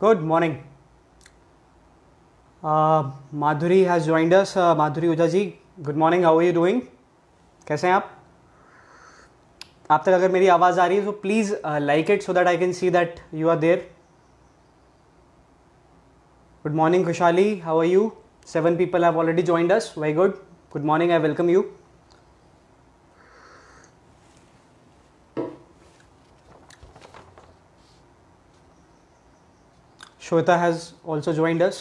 Good morning. Madhuri has joined us. Madhuri Ujha ji, good morning. How are you doing? कैसे हैं आप तक अगर मेरी आवाज़ आ रही है तो please like it so that I can see that you are there. Good morning, Kushali. How are you? 7 people have already joined us. Very good. Good morning. I welcome you. Shweta has also joined us.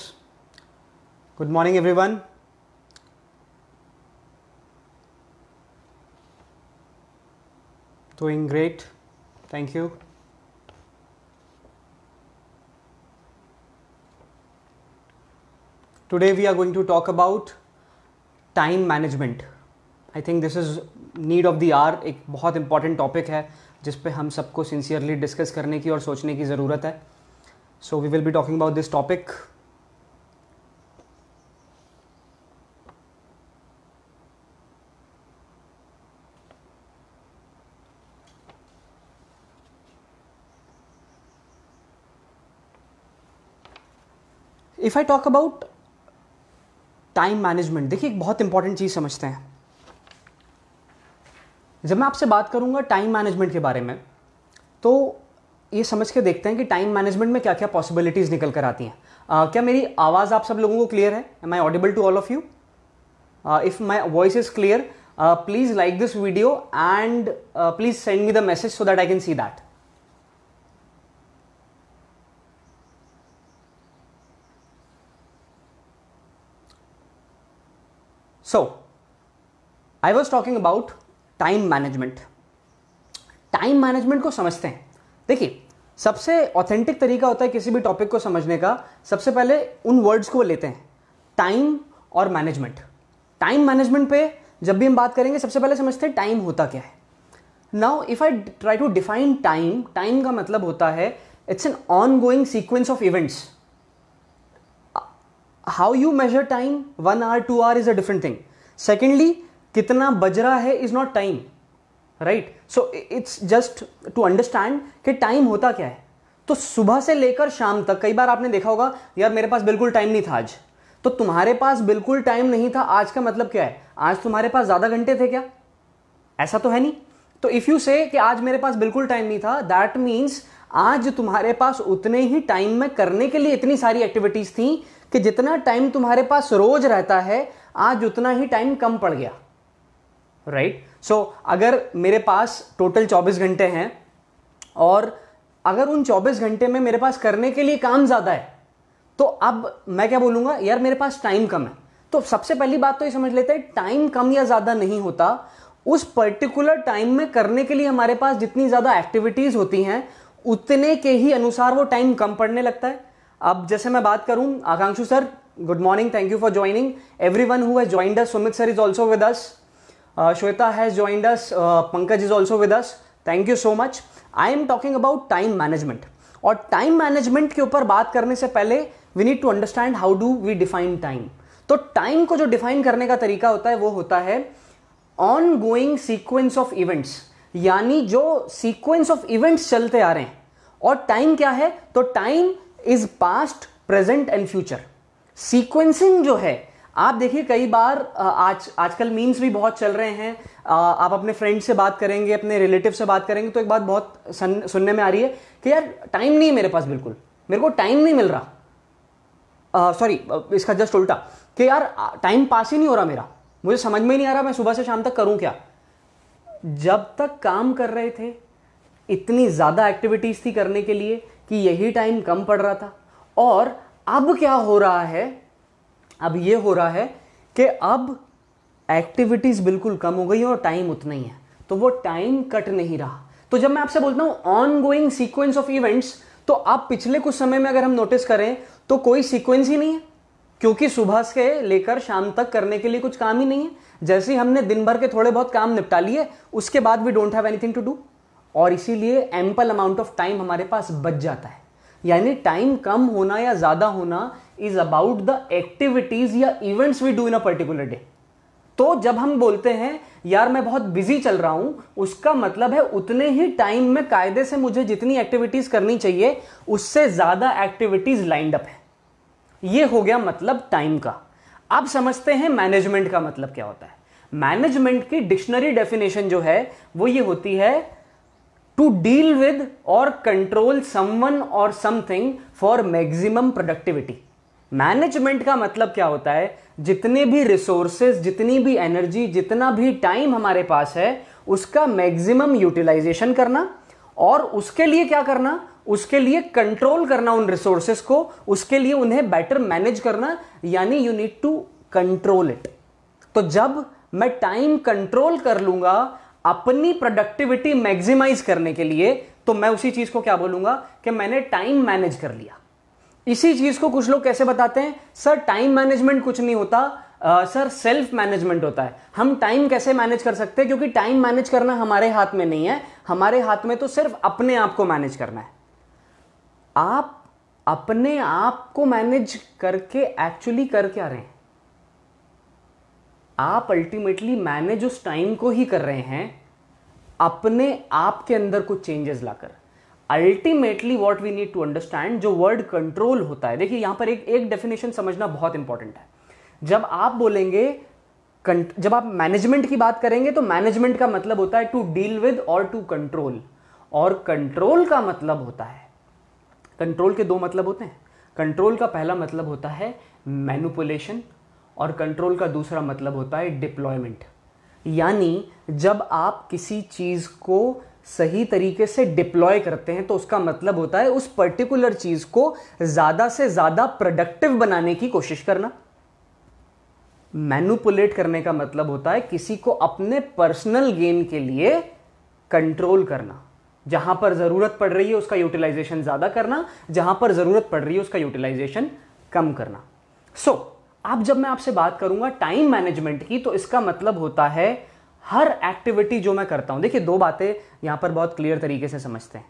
Good morning, everyone. Doing great. Thank you. Today we are going to talk about time management. I think this is need of the hour. एक बहुत important topic है जिस पे हम सबको sincerely discuss करने की और सोचने की ज़रूरत है. So we will be talking about this topic. If I talk about time management, देखिए एक बहुत इंपॉर्टेंट चीज़ समझते हैं. जब मैं आपसे बात करूंगा टाइम मैनेजमेंट के बारे में तो ये समझ के देखते हैं कि टाइम मैनेजमेंट में क्या क्या पॉसिबिलिटीज़ निकल कर आती हैं. क्या मेरी आवाज़ आप सब लोगों को क्लियर है? Am I audible to all of you? If my voice is clear, please like this video and please send me the message so that I can see that. So, I was talking about time management. Time management को समझते हैं. देखिए, सबसे authentic तरीका होता है किसी भी टॉपिक को समझने का. सबसे पहले उन वर्ड्स को लेते हैं, टाइम और मैनेजमेंट. टाइम मैनेजमेंट पे जब भी हम बात करेंगे सबसे पहले समझते हैं टाइम होता क्या है. Now if I try to define time, time का मतलब होता है it's an ongoing sequence of events. How you measure time, 1 hour, 2 hour is a different thing. Secondly, कितना बज रहा है is not time, right? So it's just to understand कि time होता क्या है. तो सुबह से लेकर शाम तक कई बार आपने देखा होगा, यार मेरे पास बिल्कुल टाइम नहीं था आज. तो तुम्हारे पास बिल्कुल टाइम नहीं था आज का मतलब क्या है? आज तुम्हारे पास ज्यादा घंटे थे क्या? ऐसा तो है नहीं. तो इफ यू से कि आज मेरे पास बिल्कुल टाइम नहीं था, दैट मीन्स आज तुम्हारे पास उतने ही टाइम में करने के लिए इतनी सारी एक्टिविटीज थी कि जितना टाइम तुम्हारे पास रोज रहता है आज उतना ही टाइम कम पड़ गया, राइट? सो अगर मेरे पास टोटल 24 घंटे हैं और अगर उन 24 घंटे में मेरे पास करने के लिए काम ज्यादा है तो अब मैं क्या बोलूंगा, यार मेरे पास टाइम कम है. तो सबसे पहली बात तो ये समझ लेते हैं, टाइम कम या ज्यादा नहीं होता. उस पर्टिकुलर टाइम में करने के लिए हमारे पास जितनी ज्यादा एक्टिविटीज होती हैं उतने के ही अनुसार वो टाइम कम पड़ने लगता है. अब जैसे मैं बात करूं, Akankshu sir good morning, thank you for joining. Everyone who has joined us, Sumit sir is also with us, Shweta has joined us, Pankaj is also with us, thank you so much. I am talking about time management. और time management के ऊपर बात करने से पहले we need to understand how do we define time. तो time को जो डिफाइन करने का तरीका होता है वो होता है on going sequence of events, यानी जो सीक्वेंस ऑफ इवेंट्स चलते आ रहे हैं. और टाइम क्या है? तो time is past, present and future. Sequencing जो है, आप देखिए कई बार आजकल मीम्स भी बहुत चल रहे हैं. आप अपने फ्रेंड से बात करेंगे, अपने रिलेटिव से बात करेंगे तो एक बात बहुत सुनने में आ रही है कि यार टाइम नहीं है मेरे पास, बिल्कुल मेरे को टाइम नहीं मिल रहा. सॉरी, इसका जस्ट उल्टा कि यार टाइम पास ही नहीं हो रहा मेरा, मुझे समझ में ही नहीं आ रहा मैं सुबह से शाम तक करूं क्या. जब तक काम कर रहे थे इतनी ज्यादा एक्टिविटीज थी करने के लिए कि यही टाइम कम पड़ रहा था. और अब क्या हो रहा है? अब ये हो रहा है कि अब एक्टिविटीज बिल्कुल कम हो गई और टाइम उतना ही है, तो वो टाइम कट नहीं रहा. तो जब मैं आपसे बोलता हूं on going sequence of events, तो आप पिछले कुछ समय में अगर हम नोटिस करें तो कोई सीक्वेंस ही नहीं है, क्योंकि सुबह से लेकर शाम तक करने के लिए कुछ काम ही नहीं है. जैसे ही हमने दिन भर के थोड़े बहुत काम निपटा लिए उसके बाद we don't have anything to do, और इसीलिए एम्पल अमाउंट ऑफ टाइम हमारे पास बच जाता है. यानी टाइम कम होना या ज्यादा होना इज अबाउट द एक्टिविटीज या events we do in a particular day. तो जब हम बोलते हैं यार मैं बहुत बिजी चल रहा हूं, उसका मतलब है उतने ही टाइम में कायदे से मुझे जितनी एक्टिविटीज करनी चाहिए उससे ज्यादा एक्टिविटीज लाइंड अप है। ये हो गया मतलब टाइम का। अब समझते हैं मैनेजमेंट का मतलब क्या होता है। मैनेजमेंट की डिक्शनरी डेफिनेशन जो है वो ये होती है, टू डील विद और कंट्रोल समवन और something for maximum productivity. Management का मतलब क्या होता है, जितने भी रिसोर्सेज, जितनी भी एनर्जी, जितना भी टाइम हमारे पास है उसका मैक्सिमम यूटिलाइजेशन करना, और उसके लिए क्या करना, उसके लिए कंट्रोल करना उन रिसोर्सेस को, उसके लिए उन्हें बेटर मैनेज करना, यानी you need to control it. तो जब मैं टाइम कंट्रोल कर लूंगा अपनी प्रोडक्टिविटी मैक्सिमाइज करने के लिए, तो मैं उसी चीज को क्या बोलूंगा कि मैंने टाइम मैनेज कर लिया। इसी चीज को कुछ लोग कैसे बताते हैं, सर टाइम मैनेजमेंट कुछ नहीं होता, सर सेल्फ मैनेजमेंट होता है। हम टाइम कैसे मैनेज कर सकते हैं, क्योंकि टाइम मैनेज करना हमारे हाथ में नहीं है, हमारे हाथ में तो सिर्फ अपने आप को मैनेज करना है। आप अपने आप को मैनेज करके एक्चुअली कर क्या रहे हैं, आप अल्टीमेटली मैनेज उस टाइम को ही कर रहे हैं अपने आप के अंदर कुछ चेंजेस लाकर। Ultimately what we need to understand, जो वर्ड कंट्रोल होता है, देखिए यहां पर एक डेफिनेशन समझना बहुत इंपॉर्टेंट है। जब आप बोलेंगे, जब आप मैनेजमेंट की बात करेंगे तो मैनेजमेंट का मतलब होता है टू डील विद और टू कंट्रोल, और कंट्रोल का मतलब होता है, कंट्रोल के दो मतलब होते हैं। कंट्रोल का पहला मतलब होता है मैनिपुलेशन, और कंट्रोल का दूसरा मतलब होता है डिप्लॉयमेंट। यानी जब आप किसी चीज को सही तरीके से डिप्लॉय करते हैं तो उसका मतलब होता है उस पर्टिकुलर चीज को ज्यादा से ज्यादा प्रोडक्टिव बनाने की कोशिश करना। मैनिपुलेट करने का मतलब होता है किसी को अपने पर्सनल गेन के लिए कंट्रोल करना, जहां पर जरूरत पड़ रही है उसका यूटिलाइजेशन ज्यादा करना, जहां पर जरूरत पड़ रही है उसका यूटिलाइजेशन कम करना। अब जब मैं आपसे बात करूंगा टाइम मैनेजमेंट की, तो इसका मतलब होता है हर एक्टिविटी जो मैं करता हूं। देखिए दो बातें यहां पर बहुत क्लियर तरीके से समझते हैं।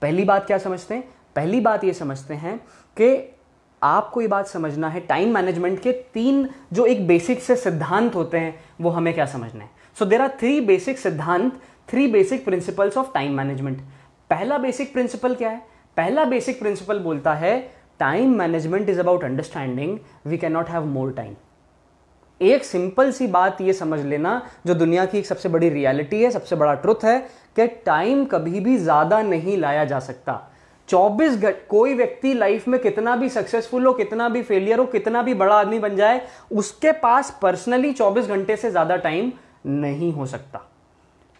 पहली बात क्या समझते हैं, पहली बात ये समझते हैं कि आपको ये बात समझना है टाइम मैनेजमेंट के तीन जो एक बेसिक से सिद्धांत होते हैं वो हमें क्या समझना है। So there are three basic सिद्धांत, three basic principles of time management. पहला बेसिक प्रिंसिपल क्या है, पहला बेसिक प्रिंसिपल बोलता है time management is about understanding we can not have more time. एक सिंपल सी बात ये समझ लेना, जो दुनिया की एक सबसे बड़ी रियलिटी है, सबसे बड़ा ट्रुथ है कि टाइम कभी भी ज्यादा नहीं लाया जा सकता। 24 घंटे, कोई व्यक्ति लाइफ में कितना भी सक्सेसफुल हो, कितना भी फेलियर हो, कितना भी बड़ा आदमी बन जाए, उसके पास पर्सनली 24 घंटे से ज्यादा टाइम नहीं हो सकता।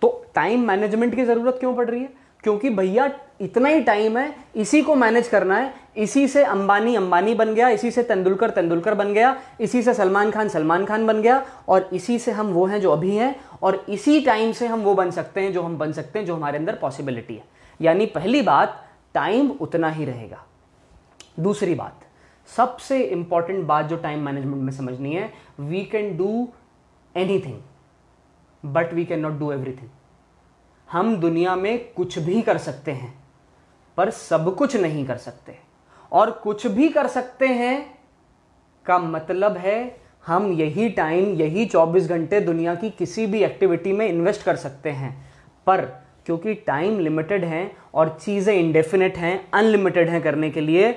तो टाइम मैनेजमेंट की जरूरत क्यों पड़ रही है, क्योंकि भैया इतना ही टाइम है, इसी को मैनेज करना है। इसी से अंबानी अंबानी बन गया, इसी से तेंदुलकर तेंदुलकर बन गया, इसी से सलमान खान बन गया, और इसी से हम वो हैं जो अभी हैं, और इसी टाइम से हम वो बन सकते हैं जो हम बन सकते हैं, जो हमारे अंदर पॉसिबिलिटी है। यानी पहली बात, टाइम उतना ही रहेगा। दूसरी बात, सबसे इंपॉर्टेंट बात जो टाइम मैनेजमेंट में समझनी है, we can do anything but we can not do everything. हम दुनिया में कुछ भी कर सकते हैं पर सब कुछ नहीं कर सकते, और कुछ भी कर सकते हैं का मतलब है हम यही टाइम, यही 24 घंटे दुनिया की किसी भी एक्टिविटी में इन्वेस्ट कर सकते हैं। पर क्योंकि टाइम लिमिटेड है और चीजें इंडेफिनिट हैं, अनलिमिटेड हैं करने के लिए,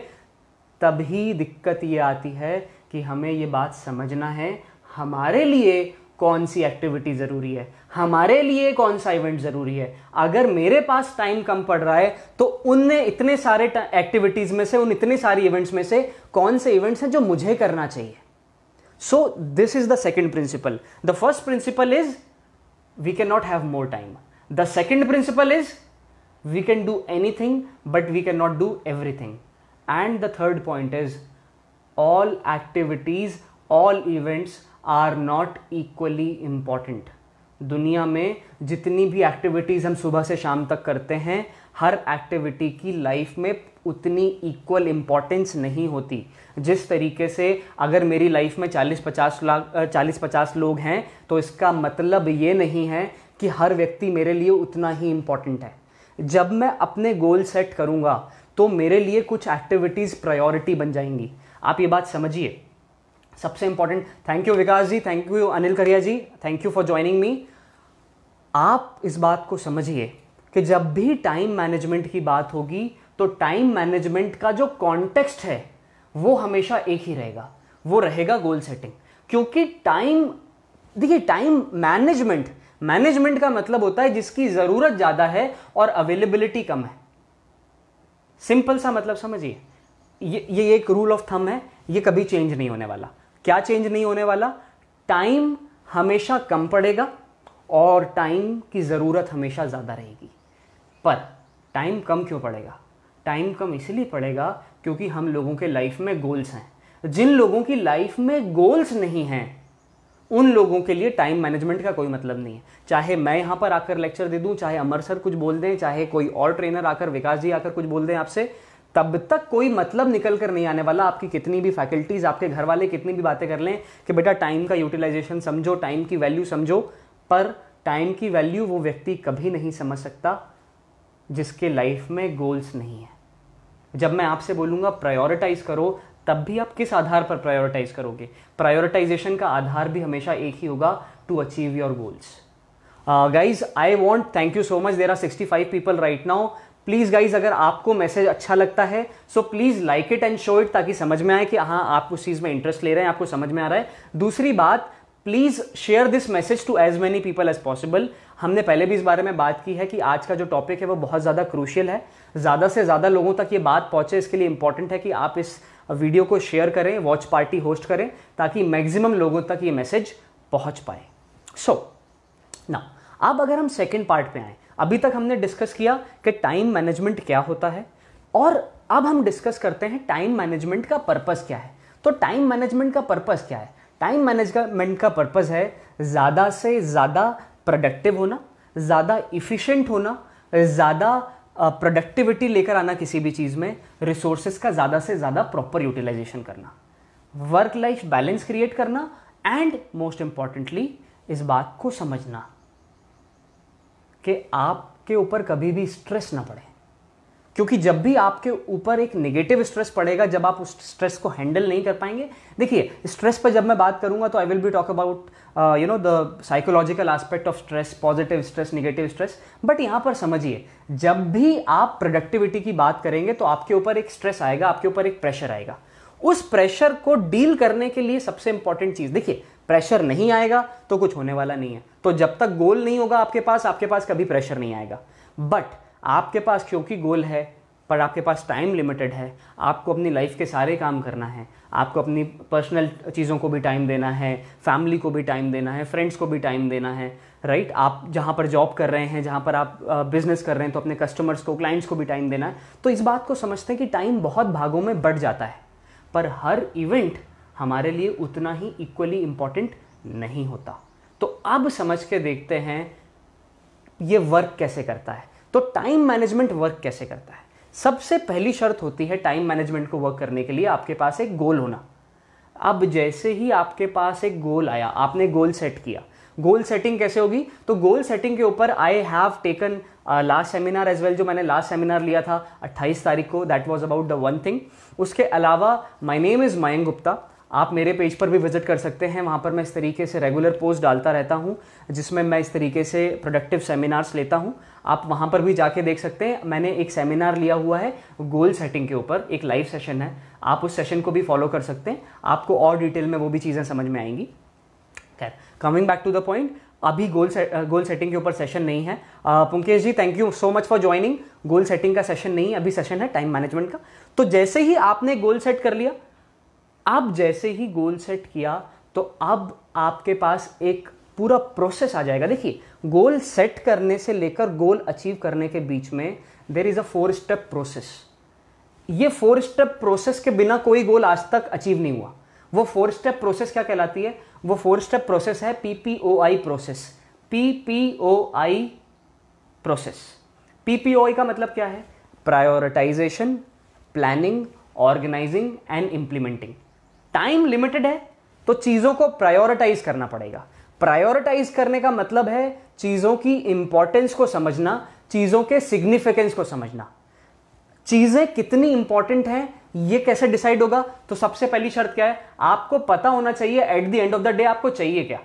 तभी दिक्कत ये आती है कि हमें ये बात समझना है हमारे लिए कौन सी एक्टिविटी जरूरी है, हमारे लिए कौन सा इवेंट जरूरी है। अगर मेरे पास टाइम कम पड़ रहा है तो उनने इतने सारे एक्टिविटीज में से, उन इतने सारे इवेंट्स में से कौन से इवेंट्स हैं जो मुझे करना चाहिए। So this is the second principle. The first principle is we can not have more time. The second principle is we can do anything but we can not do everything. And the third point is all activities, all events are not equally important. दुनिया में जितनी भी activities हम सुबह से शाम तक करते हैं, हर एक्टिविटी की लाइफ में उतनी इक्वल इंपॉर्टेंस नहीं होती। जिस तरीके से अगर मेरी लाइफ में 40-50 लोग हैं तो इसका मतलब ये नहीं है कि हर व्यक्ति मेरे लिए उतना ही इंपॉर्टेंट है। जब मैं अपने गोल सेट करूंगा तो मेरे लिए कुछ एक्टिविटीज प्रायोरिटी बन जाएंगी। आप ये बात समझिए, सबसे important, thank you Vikas ji, thank you Anil Kariya ji, thank you for joining me. आप इस बात को समझिए कि जब भी टाइम मैनेजमेंट की बात होगी तो टाइम मैनेजमेंट का जो कॉन्टेक्स्ट है वो हमेशा एक ही रहेगा, वो रहेगा गोल सेटिंग। क्योंकि टाइम, देखिए टाइम मैनेजमेंट का मतलब होता है जिसकी जरूरत ज्यादा है और अवेलेबिलिटी कम है। सिंपल सा मतलब समझिए, ये एक रूल ऑफ थंब है, ये कभी चेंज नहीं होने वाला। क्या चेंज नहीं होने वाला? टाइम हमेशा कम पड़ेगा और टाइम की जरूरत हमेशा ज्यादा रहेगी। पर टाइम कम क्यों पड़ेगा? टाइम कम इसलिए पड़ेगा क्योंकि हम लोगों के लाइफ में गोल्स हैं। जिन लोगों की लाइफ में गोल्स नहीं हैं उन लोगों के लिए टाइम मैनेजमेंट का कोई मतलब नहीं है। चाहे मैं यहां पर आकर लेक्चर दे दूं, चाहे अमर सर कुछ बोल दें, चाहे कोई और ट्रेनर आकर, विकास जी आकर कुछ बोल दें आपसे, तब तक कोई मतलब निकल कर नहीं आने वाला। आपकी कितनी भी फैकल्टीज, आपके घर वाले कितनी भी बातें कर लें कि बेटा टाइम का यूटिलाइजेशन समझो, टाइम की वैल्यू समझो, पर टाइम की वैल्यू वो व्यक्ति कभी नहीं समझ सकता जिसके लाइफ में गोल्स नहीं है। जब मैं आपसे बोलूंगा प्रायोरिटाइज करो, तब भी आप किस आधार पर प्रायोरिटाइज करोगे? प्रायोरिटाइजेशन का आधार भी हमेशा एक ही होगा, to achieve your goals. Guys I want, thank you so much, there are 65 people right now. Please guys, अगर आपको मैसेज अच्छा लगता है so please like it and show it, ताकि समझ में आए कि हाँ आप उस चीज में इंटरेस्ट ले रहे हैं, आपको समझ में आ रहा है। दूसरी बात, please share this message to as many people as possible. हमने पहले भी इस बारे में बात की है कि आज का जो टॉपिक है वो बहुत ज्यादा क्रूशियल है, ज्यादा से ज्यादा लोगों तक ये बात पहुंचे, इसके लिए इंपॉर्टेंट है कि आप इस वीडियो को शेयर करें, वॉच पार्टी होस्ट करें, ताकि मैक्सिमम लोगों तक ये मैसेज पहुंच पाए। सो ना, अब अगर हम सेकेंड पार्ट पे आए, अभी तक हमने डिस्कस किया कि टाइम मैनेजमेंट क्या होता है, और अब हम डिस्कस करते हैं टाइम मैनेजमेंट का पर्पस क्या है। तो टाइम मैनेजमेंट का पर्पस क्या है? टाइम मैनेजमेंट का पर्पस है ज्यादा से ज्यादा प्रोडक्टिव होना, ज्यादा इफिशिएंट होना, ज्यादा प्रोडक्टिविटी लेकर आना किसी भी चीज में, रिसोर्सेस का ज्यादा से ज्यादा प्रॉपर यूटिलाइजेशन करना, वर्क लाइफ बैलेंस क्रिएट करना, एंड मोस्ट इंपॉर्टेंटली इस बात को समझना कि आपके ऊपर कभी भी स्ट्रेस ना पड़े। क्योंकि जब भी आपके ऊपर एक नेगेटिव स्ट्रेस पड़ेगा, जब आप उस स्ट्रेस को हैंडल नहीं कर पाएंगे, देखिए स्ट्रेस पर जब मैं बात करूंगा तो I will be talk about the psychological aspect of stress, positive stress, negative stress. But यहां पर समझिए, जब भी आप प्रोडक्टिविटी की बात करेंगे तो आपके ऊपर एक स्ट्रेस आएगा, आपके ऊपर एक प्रेशर आएगा। उस प्रेशर को डील करने के लिए सबसे इंपॉर्टेंट चीज, देखिए प्रेशर नहीं आएगा तो कुछ होने वाला नहीं है। तो जब तक गोल नहीं होगा आपके पास कभी प्रेशर नहीं आएगा। बट आपके पास क्योंकि गोल है, पर आपके पास टाइम लिमिटेड है, आपको अपनी लाइफ के सारे काम करना है, आपको अपनी पर्सनल चीज़ों को भी टाइम देना है, फैमिली को भी टाइम देना है, फ्रेंड्स को भी टाइम देना है, राइट? आप जहाँ पर जॉब कर रहे हैं, जहाँ पर आप बिजनेस कर रहे हैं, तो अपने कस्टमर्स को, क्लाइंट्स को भी टाइम देना है। तो इस बात को समझते हैं कि टाइम बहुत भागों में बढ़ जाता है, पर हर इवेंट हमारे लिए उतना ही इक्वली इंपॉर्टेंट नहीं होता। तो अब समझ के देखते हैं ये वर्क कैसे करता है। तो टाइम मैनेजमेंट वर्क कैसे करता है? सबसे पहली शर्त होती है टाइम मैनेजमेंट को वर्क करने के लिए आपके पास एक गोल होना। अब जैसे ही आपके पास एक गोल आया, आपने गोल सेट किया, गोल सेटिंग कैसे होगी? तो गोल सेटिंग के ऊपर I have taken last seminar as well, जो मैंने लास्ट सेमिनार लिया था 28 तारीख को, that was about the one thing. उसके अलावा my name is Mayank Gupta, आप मेरे पेज पर भी विजिट कर सकते हैं, वहाँ पर मैं इस तरीके से रेगुलर पोस्ट डालता रहता हूँ जिसमें मैं इस तरीके से प्रोडक्टिव सेमिनार्स लेता हूँ। आप वहाँ पर भी जाके देख सकते हैं, मैंने एक सेमिनार लिया हुआ है गोल सेटिंग के ऊपर, एक लाइव सेशन है, आप उस सेशन को भी फॉलो कर सकते हैं, आपको और डिटेल में वो भी चीज़ें समझ में आएंगी। खैर, coming back to the point, अभी गोल सेटिंग के ऊपर सेशन नहीं है। Punkesh ji thank you so much for joining. Goal setting का सेशन नहीं है, अभी सेशन है टाइम मैनेजमेंट का। तो जैसे ही आपने गोल सेट कर लिया, अब जैसे ही गोल सेट किया तो अब आपके पास एक पूरा प्रोसेस आ जाएगा। देखिए, गोल सेट करने से लेकर गोल अचीव करने के बीच में there is a 4 step process. ये 4 स्टेप प्रोसेस के बिना कोई गोल आज तक अचीव नहीं हुआ। वो 4 स्टेप प्रोसेस क्या कहलाती है? वो 4 स्टेप प्रोसेस है PPOI process. PPOI process. PPOI का मतलब क्या है? Prioritisation, planning, organising and implementing. Time limited है तो चीजों को प्रायोरिटाइज करना पड़ेगा। प्रायोरिटाइज करने का मतलब है चीजों की इंपॉर्टेंस को समझना, चीजों के सिग्निफिकेंस को समझना। चीजें कितनी इंपॉर्टेंट हैं ये कैसे डिसाइड होगा? तो सबसे पहली शर्त क्या है, आपको पता होना चाहिए at the end of the day आपको चाहिए क्या।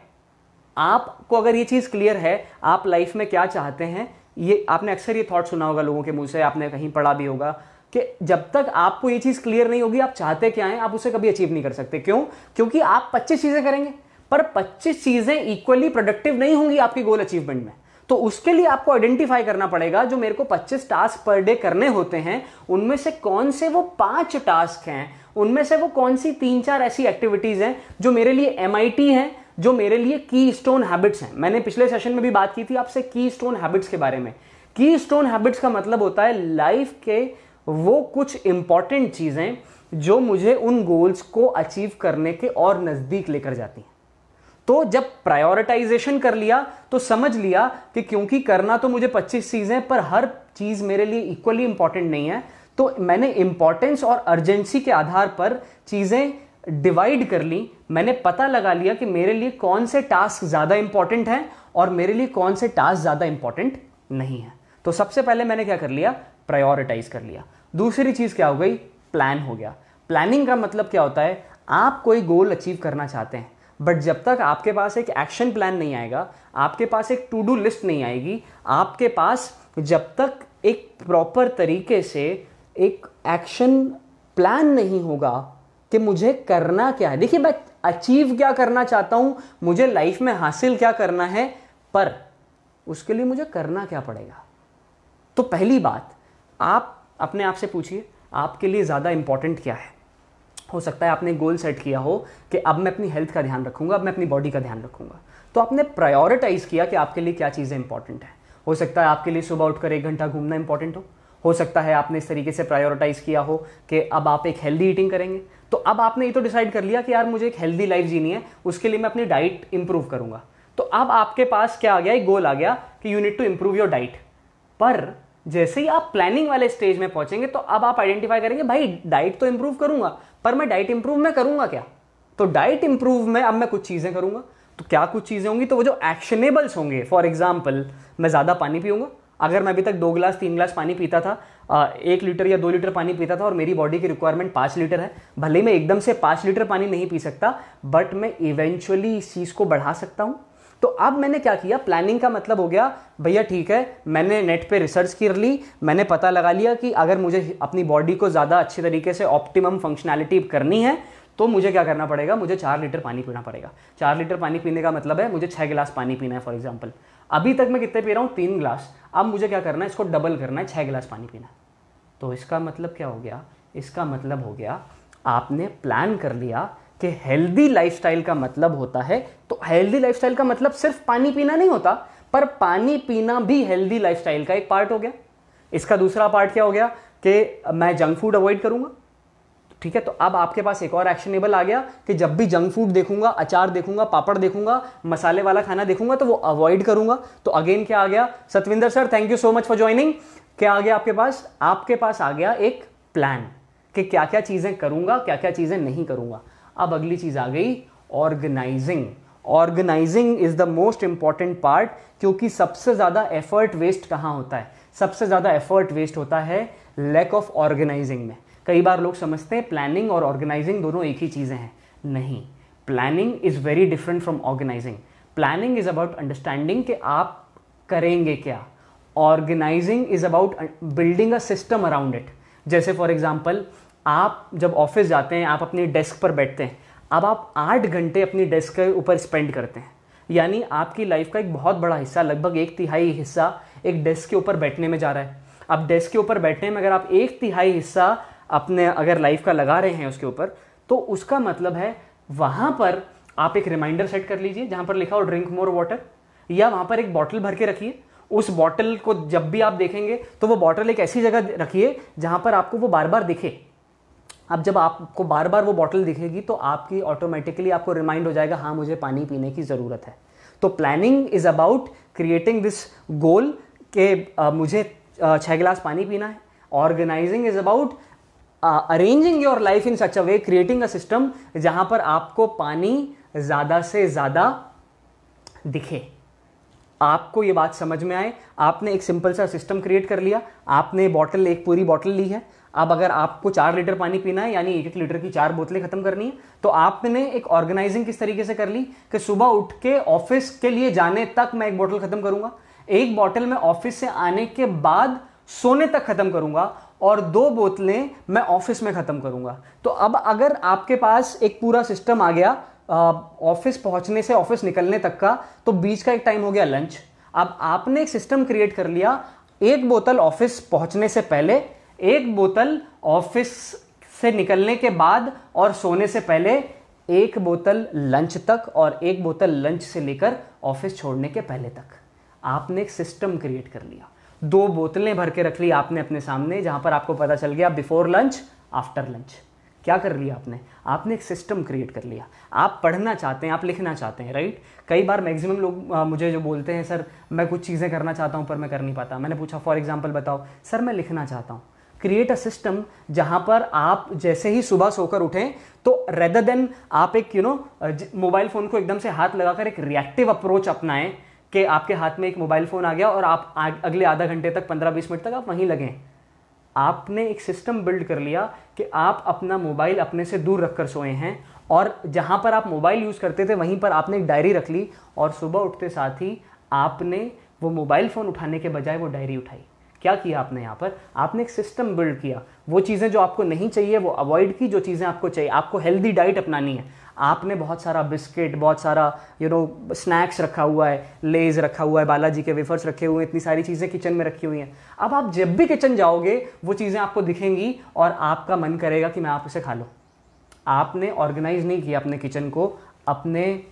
आपको अगर ये चीज क्लियर है आप लाइफ में क्या चाहते हैं, ये आपने अक्सर ये थॉट सुना होगा लोगों के मुंह से, आपने कहीं पढ़ा भी होगा कि जब तक आपको ये चीज क्लियर नहीं होगी आप चाहते क्या हैं, आप उसे कभी अचीव नहीं कर सकते। क्यों? क्योंकि आप 25 चीजें करेंगे पर 25 चीजें इक्वली प्रोडक्टिव नहीं होंगी आपकी गोल अचीवमेंट में। तो उसके लिए आपको आइडेंटिफाई करना पड़ेगा जो मेरे को 25 टास्क पर डे करने होते हैं, उनमें से कौन से वो 5 टास्क हैं, उनमें से वो कौन सी 3-4 ऐसी एक्टिविटीज हैं जो मेरे लिए MIT हैं, जो मेरे लिए की स्टोन हैबिट्स हैं। मैंने पिछले सेशन में भी बात की थी आपसे की स्टोन हैबिट्स के बारे में। की स्टोन हैबिट्स का मतलब होता है लाइफ के वो कुछ इंपॉर्टेंट चीजें जो मुझे उन गोल्स को अचीव करने के और नजदीक लेकर जाती हैं। तो जब प्रायोरिटाइजेशन कर लिया तो समझ लिया कि क्योंकि करना तो मुझे 25 चीजें पर हर चीज मेरे लिए इक्वली इंपॉर्टेंट नहीं है, तो मैंने इंपॉर्टेंस और अर्जेंसी के आधार पर चीजें डिवाइड कर ली। मैंने पता लगा लिया कि मेरे लिए कौन से टास्क ज्यादा इंपॉर्टेंट हैं और मेरे लिए कौन से टास्क ज्यादा इंपॉर्टेंट नहीं है। तो सबसे पहले मैंने क्या कर लिया, प्रायोरिटाइज कर लिया। दूसरी चीज क्या हो गई, प्लान हो गया। प्लानिंग का मतलब क्या होता है, आप कोई गोल अचीव करना चाहते हैं बट जब तक आपके पास एक एक्शन प्लान नहीं आएगा, आपके पास एक टू डू लिस्ट नहीं आएगी, आपके पास जब तक एक प्रॉपर तरीके से एक एक्शन प्लान नहीं होगा कि मुझे करना क्या है। देखिए मैं अचीव क्या करना चाहता हूं, मुझे लाइफ में हासिल क्या करना है, पर उसके लिए मुझे करना क्या पड़ेगा। तो पहली बात आप अपने आप से पूछिए आपके लिए ज्यादा इंपॉर्टेंट क्या है। हो सकता है आपने गोल सेट किया हो कि अब मैं अपनी हेल्थ का ध्यान रखूंगा, अब मैं अपनी बॉडी का ध्यान रखूंगा, तो आपने प्रायोरिटाइज किया कि आपके लिए क्या चीजें इंपॉर्टेंट है। हो सकता है आपके लिए सुबह उठकर 1 घंटा घूमना इंपॉर्टेंट हो सकता है आपने इस तरीके से प्रायोरिटाइज किया हो कि अब आप एक हेल्दी ईटिंग करेंगे। तो अब आपने ये तो डिसाइड कर लिया कि यार मुझे एक हेल्दी लाइफ जीनी है, उसके लिए मैं अपनी डाइट इंप्रूव करूंगा। तो अब आपके पास क्या आ गया, एक गोल आ गया कि you need to improve your diet. पर जैसे ही आप प्लानिंग वाले स्टेज में पहुंचेंगे तो अब आप आइडेंटिफाई करेंगे भाई डाइट तो इंप्रूव करूंगा, पर मैं डाइट इंप्रूव में करूंगा क्या। तो डाइट इंप्रूव में अब मैं कुछ चीजें करूंगा। तो क्या कुछ चीजें होंगी, तो वो जो एक्शनेबल्स होंगे, फॉर एग्जाम्पल मैं ज्यादा पानी पीऊंगा। अगर मैं अभी तक 2 गिलास 3 गिलास पानी पीता था, 1 लीटर या 2 लीटर पानी पीता था और मेरी बॉडी की रिक्वायरमेंट 5 लीटर है, भले ही मैं एकदम से 5 लीटर पानी नहीं पी सकता बट मैं इवेंचुअली इस चीज को बढ़ा सकता हूं। तो अब मैंने क्या किया, प्लानिंग का मतलब हो गया भैया ठीक है, मैंने नेट पे रिसर्च कर ली, मैंने पता लगा लिया कि अगर मुझे अपनी बॉडी को ज़्यादा अच्छे तरीके से ऑप्टिमम फंक्शनैलिटी करनी है तो मुझे क्या करना पड़ेगा, मुझे 4 लीटर पानी पीना पड़ेगा। 4 लीटर पानी पीने का मतलब है मुझे 6 गिलास पानी पीना है। फॉर एग्जाम्पल अभी तक मैं कितने पी रहा हूँ, 3 गिलास, अब मुझे क्या करना है, इसको डबल करना है, 6 गिलास पानी पीना है। तो इसका मतलब क्या हो गया, इसका मतलब हो गया आपने प्लान कर लिया कि हेल्दी लाइफस्टाइल का मतलब होता है, तो हेल्दी लाइफस्टाइल का मतलब सिर्फ पानी पीना नहीं होता, पर पानी पीना भी हेल्दी लाइफस्टाइल का एक पार्ट हो गया। इसका दूसरा पार्ट क्या हो गया कि मैं जंक फूड अवॉइड करूंगा। ठीक है, तो अब आपके पास एक और एक्शनेबल आ गया कि जब भी जंक फूड देखूंगा, अचार देखूंगा, पापड़ देखूंगा, मसाले वाला खाना देखूंगा तो वो अवॉइड करूंगा। तो अगेन क्या आ गया, Satwinder sir thank you so much for joining. क्या आ गया आपके पास, आपके पास आ गया एक प्लान कि क्या क्या चीजें करूंगा, क्या क्या चीजें नहीं करूंगा। अब अगली चीज आ गई organising. Organising is the most important part, क्योंकि सबसे ज्यादा एफर्ट वेस्ट कहां होता है, सबसे ज्यादा एफर्ट वेस्ट होता है लैक ऑफ ऑर्गेनाइजिंग में। कई बार लोग समझते हैं प्लानिंग और ऑर्गेनाइजिंग दोनों एक ही चीजें हैं, नहीं, planning is very different from organising. Planning is about understanding कि आप करेंगे क्या, organising is about building a system around it. जैसे फॉर एग्जाम्पल आप जब ऑफिस जाते हैं, आप अपनी डेस्क पर बैठते हैं, अब आप 8 घंटे अपनी डेस्क के ऊपर स्पेंड करते हैं, यानी आपकी लाइफ का एक बहुत बड़ा हिस्सा, लगभग 1/3 हिस्सा एक डेस्क के ऊपर बैठने में जा रहा है। अब डेस्क के ऊपर बैठने में अगर आप 1/3 हिस्सा अपने अगर लाइफ का लगा रहे हैं उसके ऊपर, तो उसका मतलब है वहां पर आप एक रिमाइंडर सेट कर लीजिए जहां पर लिखा हो ड्रिंक मोर वाटर, या वहां पर एक बॉटल भर के रखिए। उस बॉटल को जब भी आप देखेंगे तो वो बॉटल एक ऐसी जगह रखिए जहां पर आपको वो बार बार दिखे। अब जब आपको बार बार वो बॉटल दिखेगी तो आपकी ऑटोमेटिकली आपको रिमाइंड हो जाएगा हाँ मुझे पानी पीने की ज़रूरत है। तो planning is about creating this goal कि मुझे 6 गिलास पानी पीना है। Organising is about arranging your life in such a way, creating a system जहां पर आपको पानी ज़्यादा से ज़्यादा दिखे। आपको ये बात समझ में आए, आपने एक सिंपल सा सिस्टम क्रिएट कर लिया, आपने बॉटल, एक पूरी बॉटल ली है। अब अगर आपको 4 लीटर पानी पीना है, यानी 1-1 लीटर की 4 बोतलें खत्म करनी है, तो आपने एक ऑर्गेनाइजिंग किस तरीके से कर ली कि सुबह उठ के ऑफिस के लिए जाने तक मैं एक बोतल खत्म करूंगा, एक बोतल मैं ऑफिस से आने के बाद सोने तक खत्म करूंगा, और 2 बोतलें मैं ऑफिस में खत्म करूंगा। तो अब अगर आपके पास एक पूरा सिस्टम आ गया ऑफिस पहुंचने से ऑफिस निकलने तक का, तो बीच का एक टाइम हो गया लंच। अब आपने एक सिस्टम क्रिएट कर लिया, 1 बोतल ऑफिस पहुंचने से पहले, 1 बोतल ऑफिस से निकलने के बाद, और सोने से पहले 1 बोतल लंच तक, और 1 बोतल लंच से लेकर ऑफिस छोड़ने के पहले तक। आपने एक सिस्टम क्रिएट कर लिया, 2 बोतलें भर के रख ली आपने अपने सामने, जहां पर आपको पता चल गया बिफोर लंच, आफ्टर लंच। क्या कर लिया आपने एक सिस्टम क्रिएट कर लिया। आप पढ़ना चाहते हैं, आप लिखना चाहते हैं, राइट। कई बार मैक्सिमम लोग मुझे जो बोलते हैं, सर मैं कुछ चीज़ें करना चाहता हूं पर मैं कर नहीं पाता। मैंने पूछा फॉर एग्जांपल बताओ, सर मैं लिखना चाहता हूं। क्रिएट अ सिस्टम जहां पर आप जैसे ही सुबह सोकर उठें, तो रेदर देन आप एक मोबाइल फोन को एकदम से हाथ लगाकर एक रिएक्टिव अप्रोच अपनाएं कि आपके हाथ में एक मोबाइल फोन आ गया और आप अगले आधा घंटे तक, 15-20 मिनट तक आप वहीं लगें। आपने एक सिस्टम बिल्ड कर लिया कि आप अपना मोबाइल अपने से दूर रखकर सोए हैं, और जहां पर आप मोबाइल यूज करते थे वहीं पर आपने एक डायरी रख ली, और सुबह उठते साथ ही आपने वो मोबाइल फोन उठाने के बजाय वो डायरी उठाई। क्या किया आपने यहाँ पर? आपने एक सिस्टम बिल्ड किया। वो चीज़ें जो आपको नहीं चाहिए वो अवॉइड की, जो चीज़ें आपको चाहिए, आपको हेल्दी डाइट अपनानी है। आपने बहुत सारा बिस्किट, बहुत सारा स्नैक्स रखा हुआ है, लेज रखा हुआ है, बालाजी के वेफर्स रखे हुए हैं, इतनी सारी चीज़ें किचन में रखी हुई हैं। अब आप जब भी किचन जाओगे वो चीज़ें आपको दिखेंगी और आपका मन करेगा कि मैं आप इसे खा लूँ। आपने ऑर्गेनाइज नहीं किया अपने किचन को अपने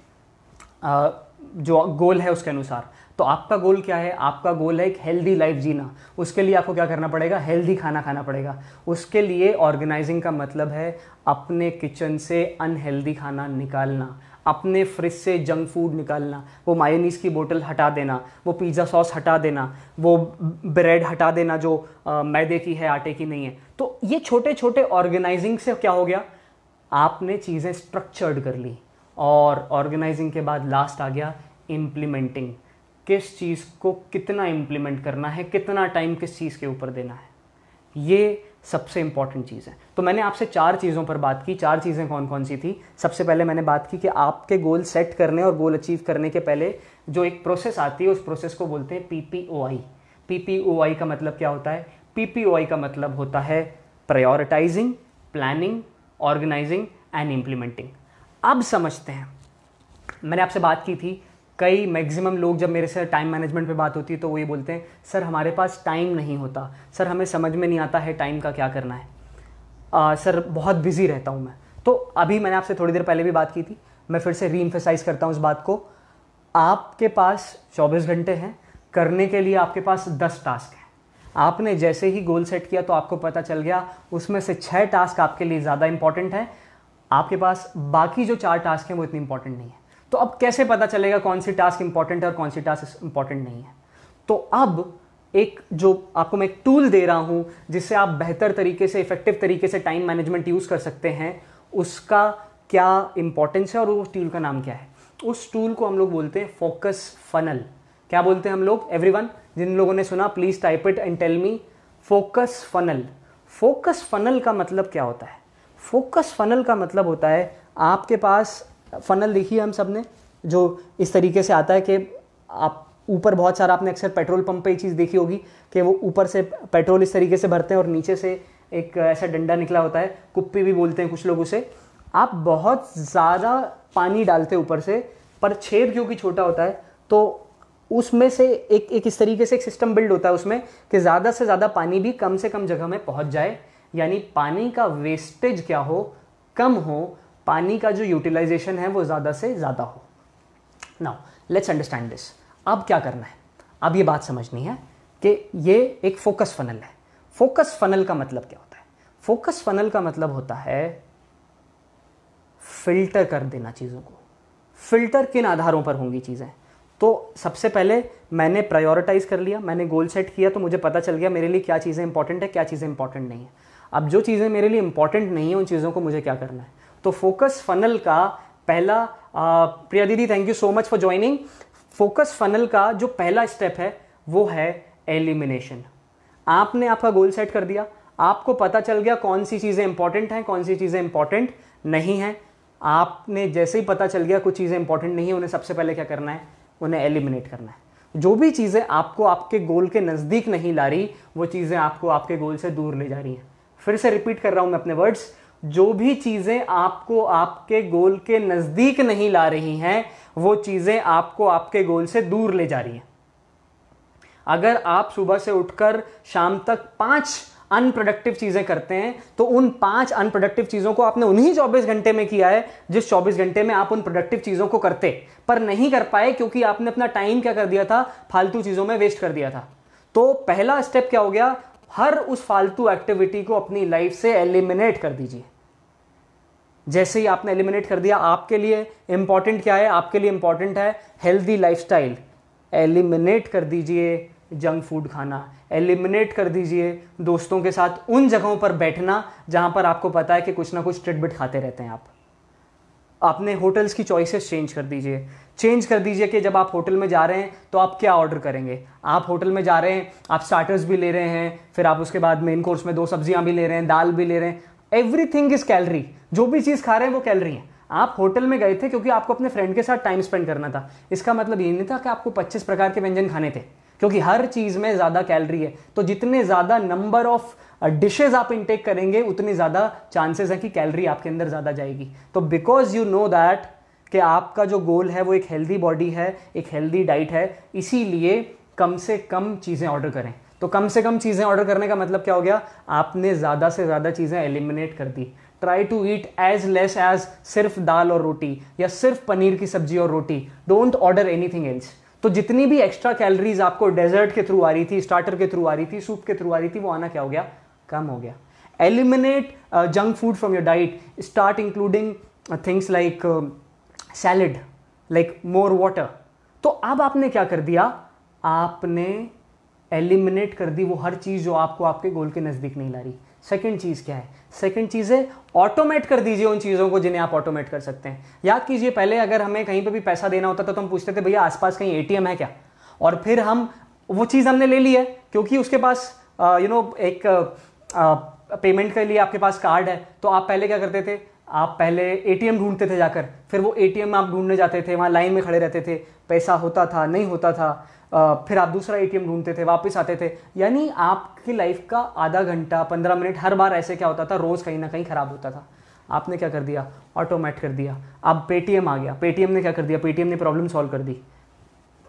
जो गोल है उसके अनुसार। तो आपका गोल क्या है? आपका गोल है एक हेल्दी लाइफ जीना। उसके लिए आपको क्या करना पड़ेगा? हेल्दी खाना खाना पड़ेगा। उसके लिए ऑर्गेनाइजिंग का मतलब है अपने किचन से अनहेल्दी खाना निकालना, अपने फ्रिज से जंक फूड निकालना, वो मायोनीज की बोतल हटा देना, वो पिज़्ज़ा सॉस हटा देना, वो ब्रेड हटा देना जो मैदे की है, आटे की नहीं है। तो ये छोटे छोटे ऑर्गेनाइजिंग से क्या हो गया? आपने चीज़ें स्ट्रक्चर्ड कर ली। और ऑर्गेनाइजिंग के बाद लास्ट आ गया इम्प्लीमेंटिंग। किस चीज़ को कितना इम्प्लीमेंट करना है, कितना टाइम किस चीज़ के ऊपर देना है, ये सबसे इंपॉर्टेंट चीज़ है। तो मैंने आपसे 4 चीज़ों पर बात की। 4 चीज़ें कौन कौन सी थी? सबसे पहले मैंने बात की कि आपके गोल सेट करने और गोल अचीव करने के पहले जो एक प्रोसेस आती है, उस प्रोसेस को बोलते हैं PPOI। PPOI का मतलब क्या होता है? PPOI का मतलब होता है prioritising, planning, organising and implementing. अब समझते हैं, मैंने आपसे बात की थी, कई मैक्सिमम लोग जब मेरे से टाइम मैनेजमेंट पे बात होती है तो वो ये बोलते हैं, सर हमारे पास टाइम नहीं होता, सर हमें समझ में नहीं आता है टाइम का क्या करना है, सर बहुत बिजी रहता हूँ मैं। तो अभी मैंने आपसे थोड़ी देर पहले भी बात की थी, मैं फिर से रीएम्फसाइज करता हूँ इस बात को। आपके पास 24 घंटे हैं, करने के लिए आपके पास 10 टास्क हैं। आपने जैसे ही गोल सेट किया तो आपको पता चल गया उसमें से 6 टास्क आपके लिए ज़्यादा इंपॉर्टेंट है, आपके पास बाकी जो 4 टास्क हैं वो इतनी इंपॉर्टेंट नहीं है। तो अब कैसे पता चलेगा कौन सी टास्क इंपॉर्टेंट है और कौन सी टास्क इंपॉर्टेंट नहीं है? तो अब एक जो आपको मैं एक टूल दे रहा हूं जिससे आप बेहतर तरीके से, इफेक्टिव तरीके से टाइम मैनेजमेंट यूज कर सकते हैं, उसका क्या इंपॉर्टेंस है और उस टूल का नाम क्या है? उस टूल को हम लोग बोलते हैं फोकस फनल। क्या बोलते हैं हम लोग? एवरीवन जिन लोगों ने सुना please type it and tell me. Focus funnel. Focus funnel का मतलब क्या होता है? फोकस फनल का मतलब होता है, आपके पास फनल देखिए हम सब ने, जो इस तरीके से आता है कि आप ऊपर बहुत सारा, आपने अक्सर पेट्रोल पंप पे ये चीज़ देखी होगी कि वो ऊपर से पेट्रोल इस तरीके से भरते हैं और नीचे से एक ऐसा डंडा निकला होता है, कुप्पी भी बोलते हैं कुछ लोग उसे। आप बहुत ज़्यादा पानी डालते हैं ऊपर से, पर छेद क्योंकि छोटा होता है तो उसमें से एक इस तरीके से एक सिस्टम बिल्ड होता है उसमें कि ज़्यादा से ज़्यादा पानी भी कम से कम जगह में पहुँच जाए, यानी पानी का वेस्टेज क्या हो? कम हो, पानी का जो यूटिलाइजेशन है वो ज़्यादा से ज़्यादा हो। Now let's understand this. अब क्या करना है? अब ये बात समझनी है कि ये एक फोकस फनल है। फोकस फनल का मतलब क्या होता है? फोकस फनल का मतलब होता है फिल्टर कर देना चीज़ों को। फिल्टर किन आधारों पर होंगी चीज़ें? तो सबसे पहले मैंने प्रायोरिटाइज कर लिया, मैंने गोल सेट किया, तो मुझे पता चल गया मेरे लिए क्या चीज़ें इंपॉर्टेंट है, क्या चीज़ें इंपॉर्टेंट नहीं है। अब जो चीज़ें मेरे लिए इंपॉर्टेंट नहीं है उन चीज़ों को मुझे क्या करना है? तो फोकस फनल का पहला, प्रिया दीदी thank you so much for joining. Focus funnel का जो पहला स्टेप है वो है एलिमिनेशन। आपने आपका गोल सेट कर दिया, आपको पता चल गया कौन सी चीजें इंपॉर्टेंट हैं, कौन सी चीजें इंपॉर्टेंट नहीं हैं। आपने जैसे ही पता चल गया कुछ चीजें इंपॉर्टेंट नहीं है, उन्हें सबसे पहले क्या करना है, उन्हें एलिमिनेट करना है। जो भी चीजें आपको आपके गोल के नजदीक नहीं ला रही, वो चीजें आपको आपके गोल से दूर ले जा रही हैं। फिर से रिपीट कर रहा हूं मैं अपने वर्ड्स, जो भी चीजें आपको आपके गोल के नजदीक नहीं ला रही हैं, वो चीजें आपको आपके गोल से दूर ले जा रही हैं। अगर आप सुबह से उठकर शाम तक 5 अनप्रोडक्टिव चीजें करते हैं, तो उन 5 अनप्रोडक्टिव चीजों को आपने उन्हीं 24 घंटे में किया है जिस 24 घंटे में आप उन प्रोडक्टिव चीजों को करते, पर नहीं कर पाए क्योंकि आपने अपना टाइम क्या कर दिया था, फालतू चीजों में वेस्ट कर दिया था। तो पहला स्टेप क्या हो गया, हर उस फालतू एक्टिविटी को अपनी लाइफ से एलिमिनेट कर दीजिए। जैसे ही आपने एलिमिनेट कर दिया, आपके लिए इंपॉर्टेंट क्या है, आपके लिए इंपॉर्टेंट है हेल्दी लाइफस्टाइल। एलिमिनेट कर दीजिए जंक फूड खाना, एलिमिनेट कर दीजिए दोस्तों के साथ उन जगहों पर बैठना जहां पर आपको पता है कि कुछ ना कुछ टिटबिट खाते रहते हैं आप। अपने होटल्स की चॉइसेस चेंज कर दीजिए। चेंज कर दीजिए कि जब आप होटल में जा रहे हैं तो आप क्या ऑर्डर करेंगे। आप होटल में जा रहे हैं, आप स्टार्टर्स भी ले रहे हैं, फिर आप उसके बाद मेन कोर्स में 2 सब्जियां भी ले रहे हैं, दाल भी ले रहे हैं। Everything is calorie. जो भी चीज खा रहे हैं वो कैलोरी है। आप होटल में गए थे क्योंकि आपको अपने फ्रेंड के साथ टाइम स्पेंड करना था। इसका मतलब ये नहीं था कि आपको 25 प्रकार के व्यंजन खाने थे, क्योंकि हर चीज में ज्यादा कैलोरी है। तो जितने ज्यादा नंबर ऑफ डिशेज आप इनटेक करेंगे, उतनी ज्यादा चांसेस है कि कैलोरी आपके अंदर ज्यादा जाएगी। तो बिकॉज यू नो दैट कि आपका जो गोल है वो एक हेल्दी बॉडी है, एक हेल्दी डाइट है, इसीलिए कम से कम चीजें ऑर्डर करें। तो कम से कम चीजें ऑर्डर करने का मतलब क्या हो गया, आपने ज्यादा से ज्यादा चीजें एलिमिनेट कर दी। Try to eat as less as सिर्फ दाल और रोटी या सिर्फ पनीर की सब्जी और रोटी। Don't order anything else. तो जितनी भी एक्स्ट्रा कैलोरीज आपको डेजर्ट के थ्रू आ रही थी, स्टार्टर के थ्रू आ रही थी, सूप के थ्रू आ रही थी, वो आना क्या हो गया, कम हो गया। Eliminate junk food from your diet. Start including things like salad, like more water. तो अब आपने क्या कर दिया, आपने एलिमिनेट कर दी वो हर चीज जो आपको आपके गोल के नजदीक नहीं ला रही। सेकंड चीज क्या है, सेकंड चीज है ऑटोमेट कर दीजिए उन चीजों को जिन्हें आप ऑटोमेट कर सकते हैं। याद कीजिए, पहले अगर हमें कहीं पे भी पैसा देना होता था तो हम पूछते थे भैया आसपास कहीं एटीएम है क्या, और फिर हम वो चीज हमने ले ली है क्योंकि उसके पास एक पेमेंट के लिए आपके पास कार्ड है। तो आप पहले क्या करते थे, आप पहले एटीएम ढूंढते थे जाकर, फिर वो एटीएम आप ढूंढने जाते थे, वहां लाइन में खड़े रहते थे, पैसा होता था नहीं होता था, फिर आप दूसरा एटीएम ढूंढते थे, वापस आते थे। यानी आपकी लाइफ का आधा घंटा 15 मिनट हर बार ऐसे क्या होता था, रोज कहीं ना कहीं खराब होता था। आपने क्या कर दिया, ऑटोमेट कर दिया। अब पेटीएम आ गया, पेटीएम ने क्या कर दिया, पेटीएम ने प्रॉब्लम सॉल्व कर दी।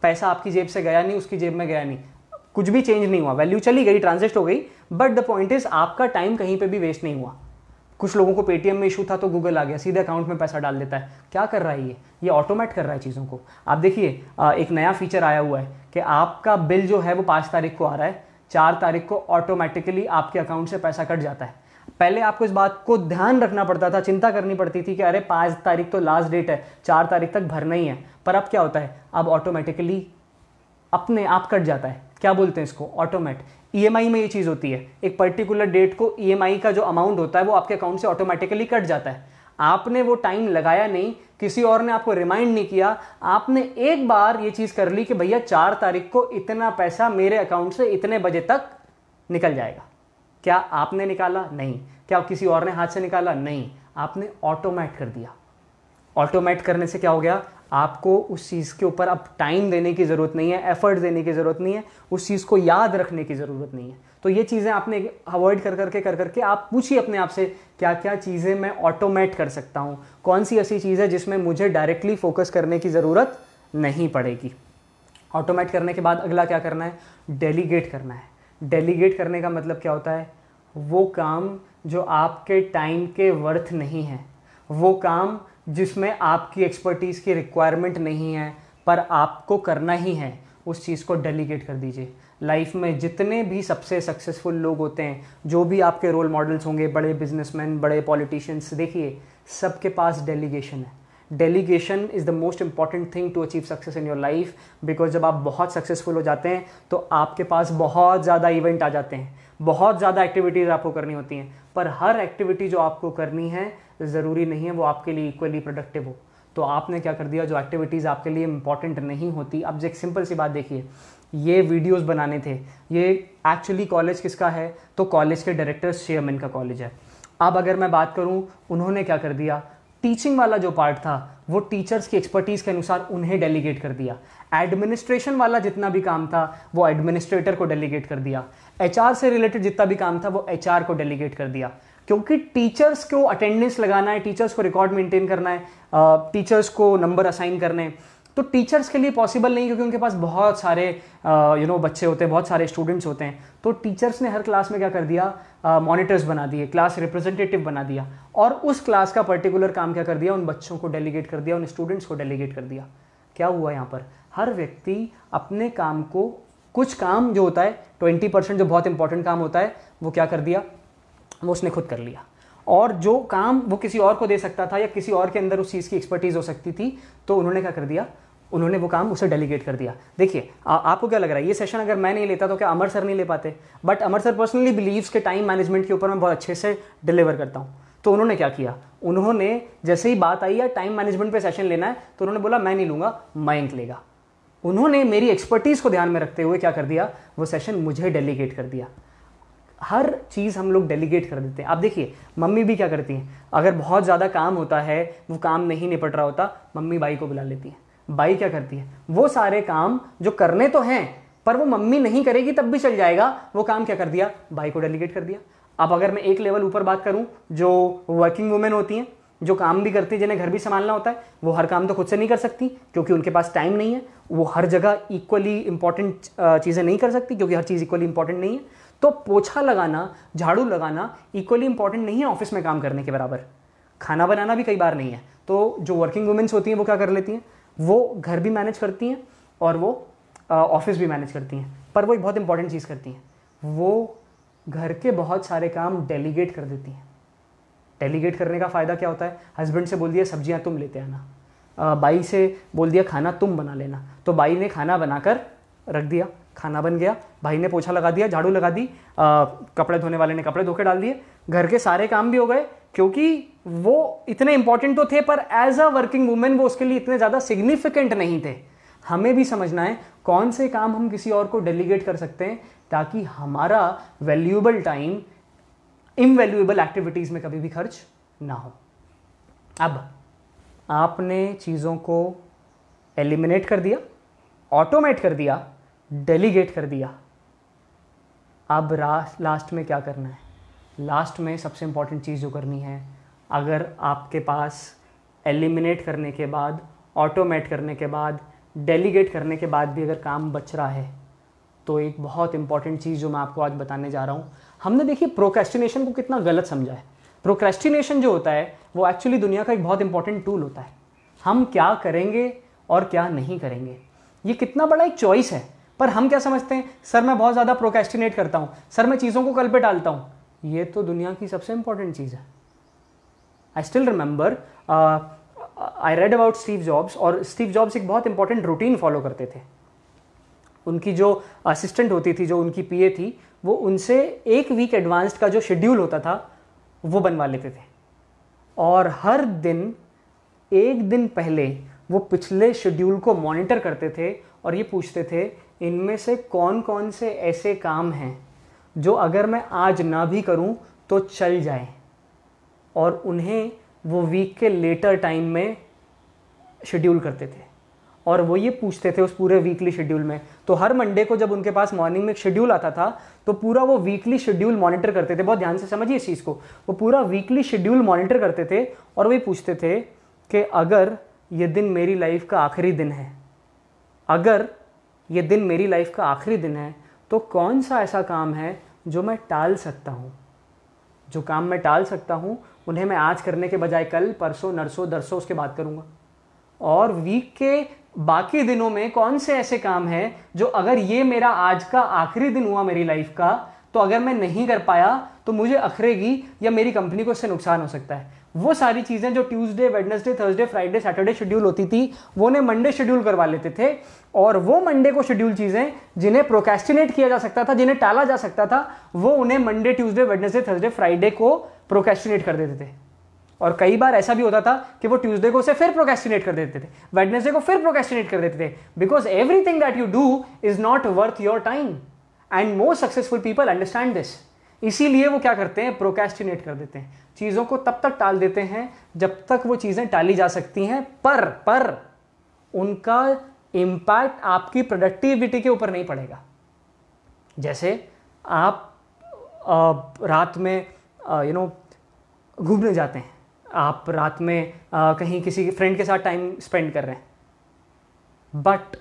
पैसा आपकी जेब से गया नहीं, उसकी जेब में गया नहीं, कुछ भी चेंज नहीं हुआ, वैल्यू चली गई, ट्रांजेक्ट हो गई, बट द पॉइंट इज आपका टाइम कहीं पे भी वेस्ट नहीं हुआ। कुछ लोगों को पेटीएम में इशू था तो गूगल आ गया, सीधे अकाउंट में पैसा डाल देता है। क्या कर रहा है ये ऑटोमेट कर रहा है चीज़ों को। आप देखिए एक नया फीचर आया हुआ है कि आपका बिल जो है वो 5 तारीख को आ रहा है, 4 तारीख को ऑटोमेटिकली आपके अकाउंट से पैसा कट जाता है। पहले आपको इस बात को ध्यान रखना पड़ता था, चिंता करनी पड़ती थी कि अरे 5 तारीख तो लास्ट डेट है, 4 तारीख तक भरना ही है। पर अब क्या होता है, अब ऑटोमेटिकली अपने आप कट जाता है। क्या बोलते हैं इसको, ऑटोमेट। ईएमआई में ये चीज होती है, एक पर्टिकुलर डेट को ईएमआई का जो अमाउंट होता है वो आपके अकाउंट से ऑटोमेटिकली कट जाता है। आपने वो टाइम लगाया नहीं, किसी और ने आपको रिमाइंड नहीं किया, आपने एक बार ये चीज कर ली कि भैया 4 तारीख को इतना पैसा मेरे अकाउंट से इतने बजे तक निकल जाएगा। क्या आपने निकाला? नहीं। क्या किसी और ने हाथ से निकाला? नहीं। आपने ऑटोमेट कर दिया। ऑटोमेट करने से क्या हो गया, आपको उस चीज़ के ऊपर अब टाइम देने की ज़रूरत नहीं है, एफर्ट देने की ज़रूरत नहीं है, उस चीज़ को याद रखने की ज़रूरत नहीं है। तो ये चीज़ें आपने अवॉइड कर करके आप पूछिए अपने आप से, क्या क्या चीज़ें मैं ऑटोमेट कर सकता हूँ, कौन सी ऐसी चीज़ है जिसमें मुझे डायरेक्टली फोकस करने की ज़रूरत नहीं पड़ेगी। ऑटोमेट करने के बाद अगला क्या करना है, डेलीगेट करना है। डेलीगेट करने का मतलब क्या होता है, वो काम जो आपके टाइम के वर्थ नहीं है, वो काम जिसमें आपकी एक्सपर्टीज की रिक्वायरमेंट नहीं है पर आपको करना ही है, उस चीज़ को डेलीगेट कर दीजिए। लाइफ में जितने भी सबसे सक्सेसफुल लोग होते हैं, जो भी आपके रोल मॉडल्स होंगे, बड़े बिजनेसमैन, बड़े पॉलिटिशियंस, देखिए सबके पास डेलीगेशन है। Delegation is the most important thing to achieve success in your life, because जब आप बहुत सक्सेसफुल हो जाते हैं तो आपके पास बहुत ज़्यादा इवेंट आ जाते हैं, बहुत ज़्यादा एक्टिविटीज़ आपको करनी होती हैं, पर हर एक्टिविटी जो आपको करनी है ज़रूरी नहीं है वो आपके लिए इक्वली प्रोडक्टिव हो। तो आपने क्या कर दिया, जो एक्टिविटीज़ आपके लिए इंपॉर्टेंट नहीं होती। अब एक सिंपल सी बात देखिए, ये वीडियोस बनाने थे, ये एक्चुअली कॉलेज किसका है, तो कॉलेज के डायरेक्टर्स चेयरमैन का कॉलेज है। अब अगर मैं बात करूं, उन्होंने क्या कर दिया, टीचिंग वाला जो पार्ट था वो टीचर्स की एक्सपर्टीज़ के अनुसार उन्हें डेलीगेट कर दिया। एडमिनिस्ट्रेशन वाला जितना भी काम था वो एडमिनिस्ट्रेटर को डेलीगेट कर दिया। एचआर से रिलेटेड जितना भी काम था वो एचआर को डेलीगेट कर दिया, क्योंकि टीचर्स को अटेंडेंस लगाना है, टीचर्स को रिकॉर्ड मेंटेन करना है, टीचर्स को नंबर असाइन करने हैं, तो टीचर्स के लिए पॉसिबल नहीं, क्योंकि उनके पास बहुत सारे बच्चे होते हैं, बहुत सारे स्टूडेंट्स होते हैं। तो टीचर्स ने हर क्लास में क्या कर दिया, मॉनिटर्स बना दिए, क्लास रिप्रेजेंटेटिव बना दिया, और उस क्लास का पर्टिकुलर काम क्या कर दिया, उन बच्चों को डेलीगेट कर दिया, उन स्टूडेंट्स को डेलीगेट कर दिया। क्या हुआ यहाँ पर, हर व्यक्ति अपने काम को, कुछ काम जो होता है 20% जो बहुत इंपॉर्टेंट काम होता है वो क्या कर दिया, वो उसने खुद कर लिया, और जो काम वो किसी और को दे सकता था या किसी और के अंदर उस चीज़ की एक्सपर्टीज हो सकती थी, तो उन्होंने क्या कर दिया, उन्होंने वो काम उसे डेलीगेट कर दिया। देखिए आपको क्या लग रहा है, ये सेशन अगर मैं नहीं लेता तो क्या अमर सर नहीं ले पाते, but Amar sir personally believes के टाइम मैनेजमेंट के ऊपर मैं बहुत अच्छे से डिलीवर करता हूँ। तो उन्होंने क्या किया, उन्होंने जैसे ही बात आई है टाइम मैनेजमेंट पे सेशन लेना है, तो उन्होंने बोला मैं नहीं लूँगा, मयंक लेगा। उन्होंने मेरी एक्सपर्टीज़ को ध्यान में रखते हुए क्या कर दिया, वो सेशन मुझे डेलीगेट कर दिया। हर चीज़ हम लोग डेलीगेट कर देते हैं। अब देखिए मम्मी भी क्या करती हैं, अगर बहुत ज़्यादा काम होता है, वो काम नहीं निपट रहा होता, मम्मी बाई को बुला लेती है। बाई क्या करती है, वो सारे काम जो करने तो हैं पर वो मम्मी नहीं करेगी तब भी चल जाएगा, वो काम क्या कर दिया, बाई को डेलीगेट कर दिया। अब अगर मैं एक लेवल ऊपर बात करूं, जो वर्किंग वुमेन होती हैं, जो काम भी करती है, जिन्हें घर भी संभालना होता है, वो हर काम तो खुद से नहीं कर सकती क्योंकि उनके पास टाइम नहीं है। वो हर जगह इक्वली इंपॉर्टेंट चीज़ें नहीं कर सकती क्योंकि हर चीज़ इक्वली इंपॉर्टेंट नहीं है। तो पोछा लगाना, झाड़ू लगाना इक्वली इंपॉर्टेंट नहीं है ऑफिस में काम करने के बराबर। खाना बनाना भी कई बार नहीं है। तो जो वर्किंग वुमेन्स होती हैं वो क्या कर लेती हैं, वो घर भी मैनेज करती हैं और वो ऑफिस भी मैनेज करती हैं, पर वो एक बहुत इंपॉर्टेंट चीज़ करती हैं, वो घर के बहुत सारे काम डेलीगेट कर देती हैं। डेलीगेट करने का फ़ायदा क्या होता है, हस्बैंड से बोल दिया सब्जियां तुम लेते आना, बाई से बोल दिया खाना तुम बना लेना, तो बाई ने खाना बनाकर रख दिया, खाना बन गया, भाई ने पोछा लगा दिया, झाड़ू लगा दी, कपड़े धोने वाले ने कपड़े धो के डाल दिए, घर के सारे काम भी हो गए, क्योंकि वो इतने इंपॉर्टेंट तो थे पर एज अ वर्किंग वुमेन वो उसके लिए इतने ज़्यादा सिग्निफिकेंट नहीं थे। हमें भी समझना है कौन से काम हम किसी और को डेलीगेट कर सकते हैं ताकि हमारा वैल्यूएबल टाइम इनवैल्यूएबल एक्टिविटीज़ में कभी भी खर्च ना हो। अब आपने चीज़ों को एलिमिनेट कर दिया, ऑटोमेट कर दिया, डेलीगेट कर दिया। अब लास्ट में क्या करना है, लास्ट में सबसे इंपॉर्टेंट चीज़ जो करनी है, अगर आपके पास एलिमिनेट करने के बाद, ऑटोमेट करने के बाद, डेलीगेट करने के बाद भी अगर काम बच रहा है, तो एक बहुत इंपॉर्टेंट चीज़ जो मैं आपको आज बताने जा रहा हूँ। हमने देखिए प्रोक्रेस्टिनेशन को कितना गलत समझा है। प्रोक्रेस्टिनेशन जो होता है वो एक्चुअली दुनिया का एक बहुत इंपॉर्टेंट टूल होता है। हम क्या करेंगे और क्या नहीं करेंगे, ये कितना बड़ा एक चॉइस है। पर हम क्या समझते हैं, सर मैं बहुत ज़्यादा प्रोक्रेस्टिनेट करता हूँ, सर मैं चीज़ों को कल पे टालता हूँ। ये तो दुनिया की सबसे इंपॉर्टेंट चीज़ है। I still remember I read about Steve jobs, और स्टीव जॉब्स एक बहुत इंपॉर्टेंट रूटीन फॉलो करते थे। उनकी जो असिस्टेंट होती थी, जो उनकी पीए थी, वो उनसे एक वीक एडवांस्ड का जो शेड्यूल होता था वो बनवा लेते थे, और हर दिन एक दिन पहले वो पिछले शेड्यूल को मॉनिटर करते थे और ये पूछते थे इनमें से कौन कौन से ऐसे काम हैं जो अगर मैं आज ना भी करूं तो चल जाए, और उन्हें वो वीक के लेटर टाइम में शेड्यूल करते थे। और वो ये पूछते थे उस पूरे वीकली शेड्यूल में, तो हर मंडे को जब उनके पास मॉर्निंग में एक शेड्यूल आता था तो पूरा वो वीकली शेड्यूल मॉनिटर करते थे। बहुत ध्यान से समझिए इस चीज़ को, वो पूरा वीकली शेड्यूल मॉनिटर करते थे और वो ये पूछते थे कि अगर ये दिन मेरी लाइफ का आखिरी दिन है, अगर ये दिन मेरी लाइफ का आखिरी दिन है, तो कौन सा ऐसा काम है जो मैं टाल सकता हूँ। जो काम मैं टाल सकता हूँ उन्हें मैं आज करने के बजाय कल, परसों, नरसों, दरसों उसके बाद करूँगा। और वीक के बाकी दिनों में कौन से ऐसे काम हैं जो अगर ये मेरा आज का आखिरी दिन हुआ मेरी लाइफ का, तो अगर मैं नहीं कर पाया तो मुझे अखरेगी या मेरी कंपनी को इससे नुकसान हो सकता है। वो सारी चीज़ें जो Tuesday, Wednesday, Thursday, Friday, Saturday schedule होती थी, वो उन्हें मंडे शेड्यूल करवा लेते थे। और वो मंडे को शेड्यूल चीज़ें जिन्हें प्रोक्रेस्टिनेट किया जा सकता था, जिन्हें टाला जा सकता था, वो उन्हें Monday, Tuesday, Wednesday, Thursday, Friday को प्रोक्रेस्टिनेट कर देते थे। और कई बार ऐसा भी होता था कि वो ट्यूसडे को उसे फिर प्रोक्रेस्टिनेट कर देते थे, वेडनेसडे को फिर प्रोक्रेस्टिनेट कर देते थे, because everything that you do is not worth your time and most successful people understand this. इसीलिए वो क्या करते हैं, प्रोक्रेस्टिनेट कर देते हैं, चीज़ों को तब तक टाल देते हैं जब तक वो चीज़ें टाली जा सकती हैं, पर उनका इम्पैक्ट आपकी प्रोडक्टिविटी के ऊपर नहीं पड़ेगा। जैसे आप रात में घूमने जाते हैं, आप रात में कहीं किसी फ्रेंड के साथ टाइम स्पेंड कर रहे हैं, बट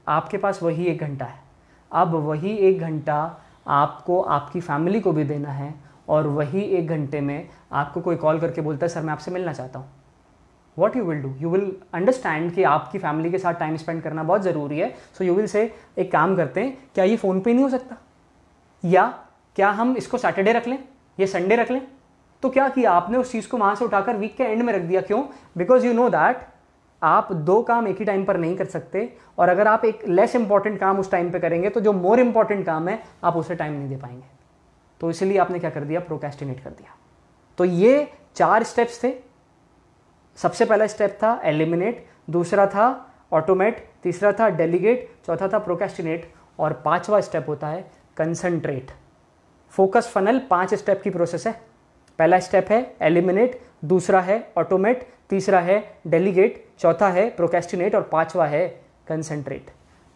आपके पास वही 1 घंटा है। अब वही 1 घंटा आपको आपकी फैमिली को भी देना है, और वही 1 घंटे में आपको कोई कॉल करके बोलता है सर मैं आपसे मिलना चाहता हूँ, what you will do, you will understand कि आपकी फैमिली के साथ टाइम स्पेंड करना बहुत ज़रूरी है। सो यू विल से एक काम करते हैं, क्या ये फ़ोन पे नहीं हो सकता, या क्या हम इसको सैटरडे रख लें, ये संडे रख लें। तो क्या किया आपने, उस चीज़ को वहाँ से उठाकर वीक के एंड में रख दिया। क्यों? बिकॉज यू नो दैट आप 2 काम एक ही टाइम पर नहीं कर सकते, और अगर आप एक लेस इंपॉर्टेंट काम उस टाइम पे करेंगे तो जो मोर इंपॉर्टेंट काम है आप उसे टाइम नहीं दे पाएंगे। तो इसलिए आपने क्या कर दिया, प्रोक्रेस्टिनेट कर दिया। तो ये 4 स्टेप्स थे। सबसे पहला स्टेप था एलिमिनेट, दूसरा था ऑटोमेट, तीसरा था डेलीगेट, चौथा था प्रोक्रेस्टिनेट, और 5वां स्टेप होता है कंसंट्रेट। फोकस फनल 5 स्टेप की प्रोसेस है। पहला स्टेप है एलिमिनेट, दूसरा है ऑटोमेट, तीसरा है डेलीगेट, चौथा है प्रोक्रेस्टिनेट, और 5वां है कंसंट्रेट।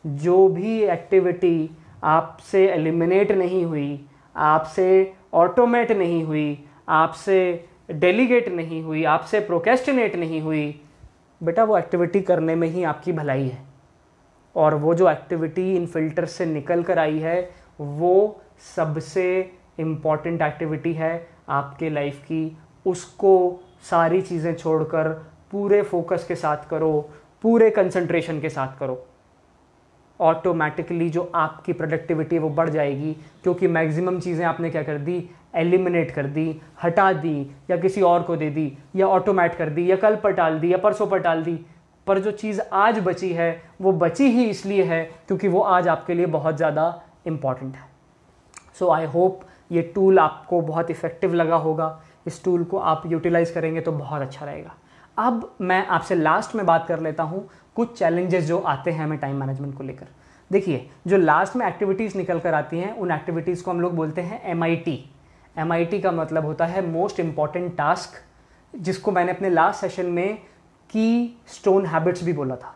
जो भी एक्टिविटी आपसे एलिमिनेट नहीं हुई, आपसे ऑटोमेट नहीं हुई, आपसे डेलीगेट नहीं हुई, आपसे प्रोक्रेस्टिनेट नहीं हुई, बेटा वो एक्टिविटी करने में ही आपकी भलाई है। और वो जो एक्टिविटी इन फिल्टर से निकल कर आई है वो सबसे इम्पॉर्टेंट एक्टिविटी है आपके लाइफ की। उसको सारी चीज़ें छोड़कर पूरे फोकस के साथ करो, पूरे कंसंट्रेशन के साथ करो। ऑटोमेटिकली जो आपकी प्रोडक्टिविटी वो बढ़ जाएगी, क्योंकि मैक्सिमम चीज़ें आपने क्या कर दी, एलिमिनेट कर दी, हटा दी, या किसी और को दे दी, या ऑटोमेट कर दी, या कल पर टाल दी, या परसों पर टाल दी। पर जो चीज़ आज बची है वो बची ही इसलिए है क्योंकि वो आज आपके लिए बहुत ज़्यादा इम्पॉर्टेंट है। सो आई होप ये टूल आपको बहुत इफ़ेक्टिव लगा होगा। इस टूल को आप यूटिलाइज़ करेंगे तो बहुत अच्छा रहेगा। अब मैं आपसे लास्ट में बात कर लेता हूँ कुछ चैलेंजेस जो आते हैं हमें टाइम मैनेजमेंट को लेकर। देखिए, जो लास्ट में एक्टिविटीज़ निकल कर आती हैं उन एक्टिविटीज़ को हम लोग बोलते हैं MIT। MIT का मतलब होता है मोस्ट इम्पॉर्टेंट टास्क, जिसको मैंने अपने लास्ट सेशन में की स्टोन हैबिट्स भी बोला था।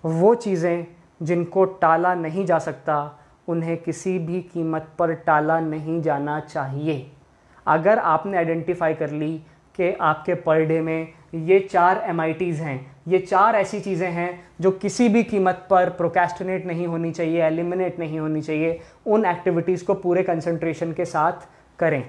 वो चीज़ें जिनको टाला नहीं जा सकता उन्हें किसी भी कीमत पर टाला नहीं जाना चाहिए। अगर आपने आइडेंटिफाई कर ली कि आपके पर डे में ये 4 MITs हैं, ये 4 ऐसी चीज़ें हैं जो किसी भी कीमत पर प्रोक्रेस्टिनेट नहीं होनी चाहिए, एलिमिनेट नहीं होनी चाहिए, उन एक्टिविटीज़ को पूरे कंसंट्रेशन के साथ करें।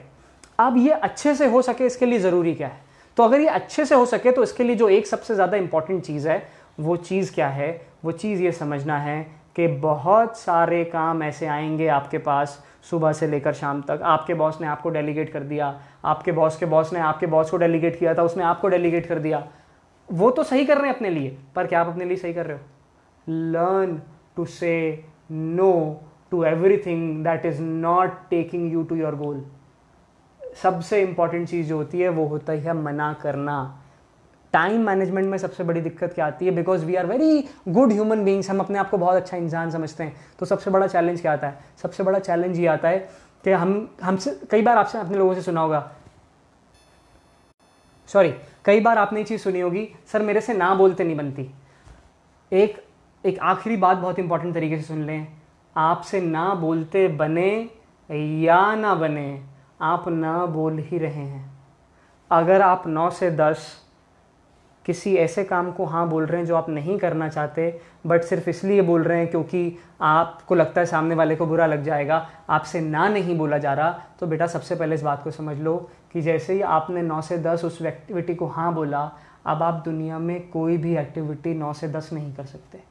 अब ये अच्छे से हो सके इसके लिए ज़रूरी क्या है? तो अगर ये अच्छे से हो सके तो इसके लिए जो एक सबसे ज़्यादा इंपॉर्टेंट चीज़ है वो चीज़ क्या है? वो चीज़ ये समझना है कि बहुत सारे काम ऐसे आएंगे आपके पास सुबह से लेकर शाम तक। आपके बॉस ने आपको डेलीगेट कर दिया, आपके बॉस के बॉस ने आपके बॉस को डेलीगेट किया था, उसने आपको डेलीगेट कर दिया। वो तो सही कर रहे हैं अपने लिए, पर क्या आप अपने लिए सही कर रहे हो? Learn to say no to everything that is not taking you to your goal. सबसे इंपॉर्टेंट चीज़ जो होती है वो होता है मना करना। टाइम मैनेजमेंट में सबसे बड़ी दिक्कत क्या आती है? Because we are very good human beings, हम अपने आप को बहुत अच्छा इंसान समझते हैं। तो सबसे बड़ा चैलेंज क्या आता है? सबसे बड़ा चैलेंज ये आता है कि हमसे कई बार आपसे अपने लोगों से सुना होगा, कई बार आपने ये चीज़ सुनी होगी, सर मेरे से ना बोलते नहीं बनती। एक आखिरी बात बहुत इंपॉर्टेंट तरीके से सुन लें, आपसे ना बोलते बने या ना बने, आप ना बोल ही रहे हैं। अगर आप 9 से 10 किसी ऐसे काम को हाँ बोल रहे हैं जो आप नहीं करना चाहते, बट सिर्फ इसलिए बोल रहे हैं क्योंकि आपको लगता है सामने वाले को बुरा लग जाएगा, आपसे ना नहीं बोला जा रहा, तो बेटा सबसे पहले इस बात को समझ लो कि जैसे ही आपने 9 से 10 उस एक्टिविटी को हाँ बोला, अब आप दुनिया में कोई भी एक्टिविटी 9 से 10 नहीं कर सकते।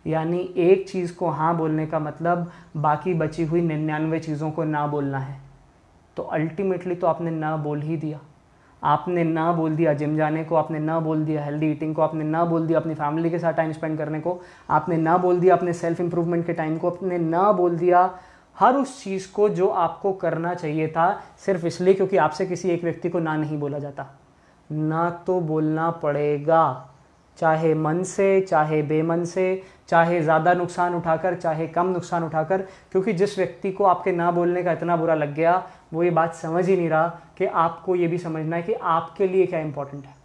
यानी एक चीज़ को हाँ बोलने का मतलब बाकी बची हुई 99 चीज़ों को ना बोलना है। तो अल्टीमेटली तो आपने ना बोल ही दिया। आपने ना बोल दिया जिम जाने को, आपने ना बोल दिया हेल्दी ईटिंग को, आपने ना बोल दिया अपनी फैमिली के साथ टाइम स्पेंड करने को, आपने ना बोल दिया अपने सेल्फ इंप्रूवमेंट के टाइम को, आपने ना बोल दिया हर उस चीज़ को जो आपको करना चाहिए था, सिर्फ इसलिए क्योंकि आपसे किसी एक व्यक्ति को ना नहीं बोला जाता। ना तो बोलना पड़ेगा, चाहे मन से चाहे बेमन से, चाहे ज़्यादा नुकसान उठाकर चाहे कम नुकसान उठाकर, क्योंकि जिस व्यक्ति को आपके ना बोलने का इतना बुरा लग गया वो ये बात समझ ही नहीं रहा कि आपको ये भी समझना है कि आपके लिए क्या इंपॉर्टेंट है।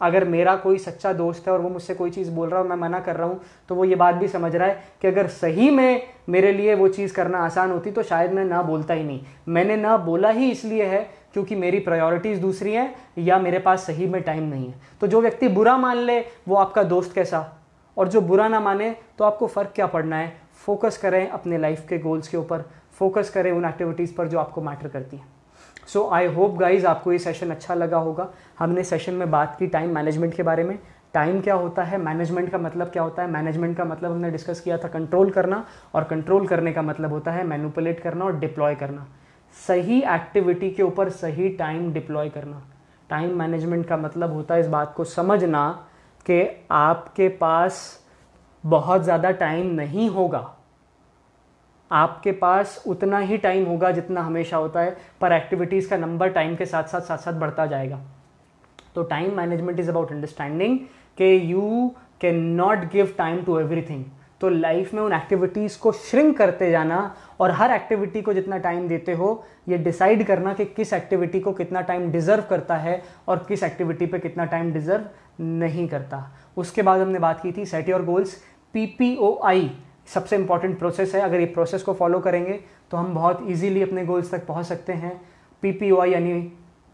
अगर मेरा कोई सच्चा दोस्त है और वो मुझसे कोई चीज़ बोल रहा है और मैं मना कर रहा हूँ, तो वो ये बात भी समझ रहा है कि अगर सही में मेरे लिए वो चीज़ करना आसान होती तो शायद मैं ना बोलता ही नहीं। मैंने ना बोला ही इसलिए है क्योंकि मेरी प्रायोरिटीज़ दूसरी हैं या मेरे पास सही में टाइम नहीं है। तो जो व्यक्ति बुरा मान ले वो आपका दोस्त कैसा, और जो बुरा ना माने तो आपको फ़र्क क्या पड़ना है। फोकस करें अपने लाइफ के गोल्स के ऊपर, फोकस करें उन एक्टिविटीज़ पर जो आपको मैटर करती हैं। सो आई होप गाइज आपको ये सेशन अच्छा लगा होगा। हमने सेशन में बात की टाइम मैनेजमेंट के बारे में। टाइम क्या होता है, मैनेजमेंट का मतलब क्या होता है। मैनेजमेंट का मतलब हमने डिस्कस किया था कंट्रोल करना, और कंट्रोल करने का मतलब होता है मैनिपुलेट करना और डिप्लॉय करना, सही एक्टिविटी के ऊपर सही टाइम डिप्लॉय करना। टाइम मैनेजमेंट का मतलब होता है इस बात को समझना कि आपके पास बहुत ज़्यादा टाइम नहीं होगा, आपके पास उतना ही टाइम होगा जितना हमेशा होता है, पर एक्टिविटीज़ का नंबर टाइम के साथ साथ बढ़ता जाएगा। तो time management is about understanding कि you can not give time to everything. तो लाइफ में उन एक्टिविटीज़ को श्रिंक करते जाना और हर एक्टिविटी को जितना टाइम देते हो ये डिसाइड करना कि किस एक्टिविटी को कितना टाइम डिज़र्व करता है और किस एक्टिविटी पे कितना टाइम डिज़र्व नहीं करता। उसके बाद हमने बात की थी सेट योर गोल्स। PPOI सबसे इंपॉर्टेंट प्रोसेस है। अगर ये प्रोसेस को फॉलो करेंगे तो हम बहुत इजीली अपने गोल्स तक पहुंच सकते हैं। PPOI यानी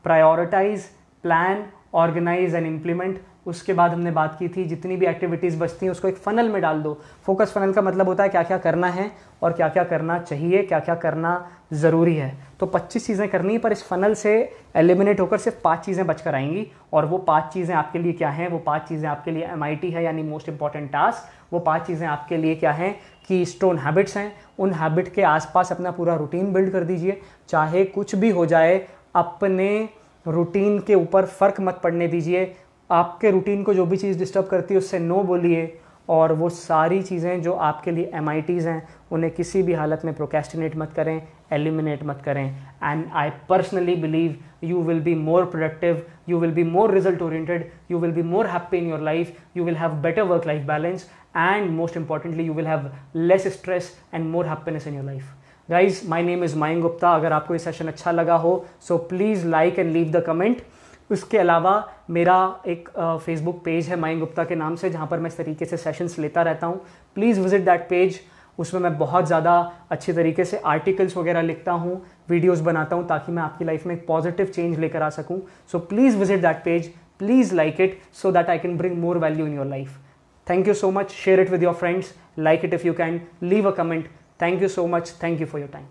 prioritise, plan, organise and implement. उसके बाद हमने बात की थी जितनी भी एक्टिविटीज़ बचती हैं उसको एक फनल में डाल दो। फोकस फनल का मतलब होता है क्या क्या करना है और क्या क्या करना चाहिए, क्या क्या करना ज़रूरी है। तो 25 चीज़ें करनी है, पर इस फनल से एलिमिनेट होकर सिर्फ 5 चीज़ें बचकर आएंगी। और वो 5 चीज़ें आपके लिए क्या हैं? वो 5 चीज़ें आपके लिए MIT है यानी मोस्ट इंपॉर्टेंट टास्क। वो 5 चीज़ें आपके लिए क्या हैं? की स्टोन हैबिट्स हैं। उन हैबिट के आसपास अपना पूरा रूटीन बिल्ड कर दीजिए। चाहे कुछ भी हो जाए अपने रूटीन के ऊपर फ़र्क मत पड़ने दीजिए। आपके रूटीन को जो भी चीज़ डिस्टर्ब करती है उससे नो बोलिए। और वो सारी चीज़ें जो आपके लिए MITs हैं उन्हें किसी भी हालत में प्रोक्रेस्टिनेट मत करें, एलिमिनेट मत करें। And I personally believe you will be more productive, you will be more result oriented, you will be more happy in your life, you will have better work life balance, and most importantly you will have less stress and more happiness in your life. Guys, my name is Mayank Gupta. अगर आपको ये session अच्छा लगा हो so please like and leave the comment. उसके अलावा मेरा एक फेसबुक पेज है मयंक गुप्ता के नाम से, जहाँ पर मैं इस तरीके से सेशंस लेता रहता हूँ। Please visit that page. उसमें मैं बहुत ज़्यादा अच्छी तरीके से आर्टिकल्स वगैरह लिखता हूँ, वीडियोस बनाता हूँ, ताकि मैं आपकी लाइफ में एक पॉजिटिव चेंज लेकर आ सकूँ। So please visit that page, please like it so that I can bring more value in your life. Thank you so much. Share it with your friends. Like it if you can. Leave a comment. Thank you so much. Thank you for your time.